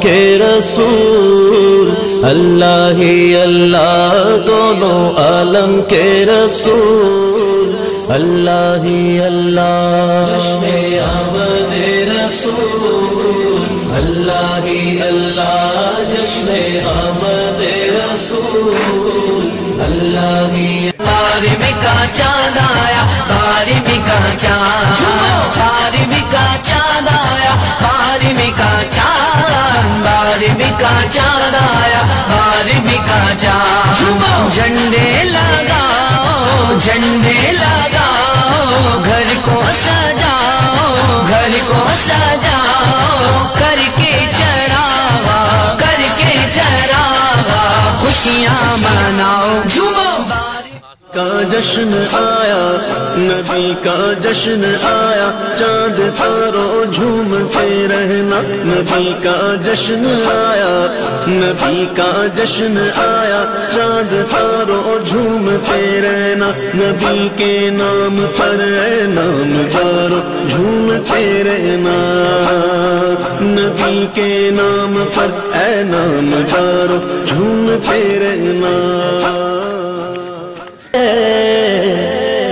کے رسول، اللہ ہی اللہ دونوں عالم کے رسول، اللہ ہی اللہ جشن آمد رسول، اللہ ہی اللہ جشن آمد رسول، اللہ ہی بارہویں کا چاند آیا، بارہویں کا چاند، بارہویں کا چاند آیا، بارہویں کا چاند، بارہویں کا چاند آیا، بارہویں کا چاند، جھنڈے لگاؤ، جھنڈے لگاؤ، گھر کو سجاؤ، گھر کو سجاؤ، کر کے چراغ، کر کے چراغ، خوشیاں مناؤ، جھومو کا جشن آیا، نبی کا جشن آیا، چاند تاروں جھومتے رہنا، نبی کا جشن آیا، نبی کا جشن آیا، چاند تاروں جھومتے رہنا، نبی کے نام پر اے نام دارو جھومتے رہنا، نبی کے نام پر اے نام دارو جھومتے رہنا،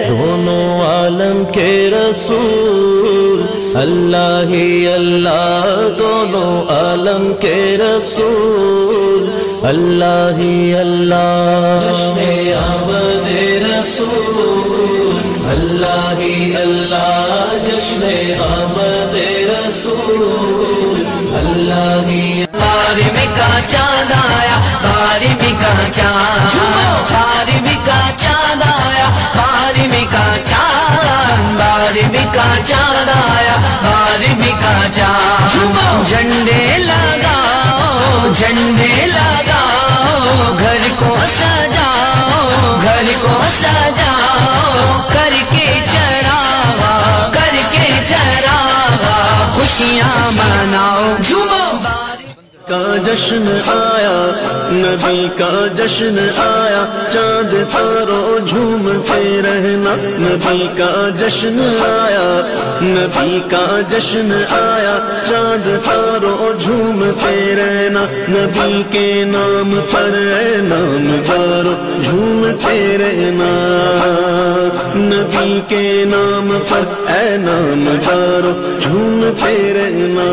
دونوں عالم کے رسول، اللہ ہی اللہ دونوں عالم کے رسول، اللہ ہی اللہ جشن آمد رسول، اللہ ہی اللہ جشن آمد رسول، اللہ ہی بارہویں کا چاند آیا، بارہویں کا چاند، بارہویں کا چاند آیا، بارہویں کا چاند، بارہویں کا چاند آیا، بارہویں کا چاند، جھنڈے لگاؤ، جھنڈے لگاؤ، گھر کو سجاؤ، گھر کو سجاؤ، کر کے چراغ، کر کے چراغ، خوشیاں مناؤ، جھومو کا جشن آیا، نبی کا جشن آیا، چاند تاروں جھومتے رہنا، نبی کا جشن آیا، نبی کا جشن آیا، چاند تاروں جھومتے رہنا، نبی کے نام پر اے نام دارو جھومتے رہنا، نبی کے نام پر اے نام دارو جھومتے رہنا،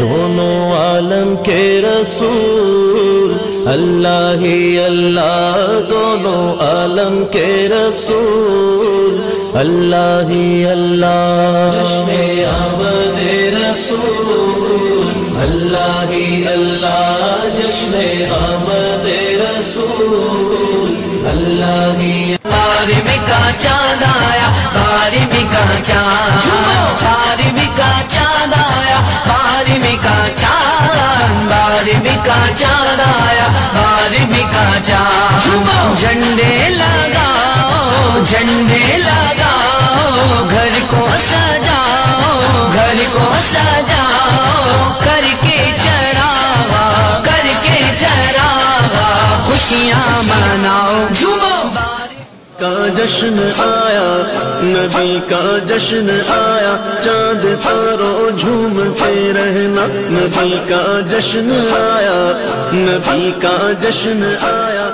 دونوں عالم کے رسول، اللہ ہی اللہ دونوں عالم کے رسول، اللہ ہی اللہ جشن آمد رسول، اللہ ہی اللہ جشن آمد رسول، اللہ ہی بارہویں کا چاند آیا، بارہویں کا چاند، بارہویں کا چاند آیا، بارہویں کا چاند، بارہویں کا چاند آیا، بارہویں کا چاند، جھنڈے لگاؤ، جھنڈے لگاؤ، گھر کو سجاؤ، گھر کو سجاؤ، کر کے چراغ، کر کے چراغ، خوشیاں مناؤ، جھومو کا جشن آیا، نبی کا جشن آیا، چاند تاروں جھومتے رہنا، نبی کا جشن آیا، نبی کا جشن آیا،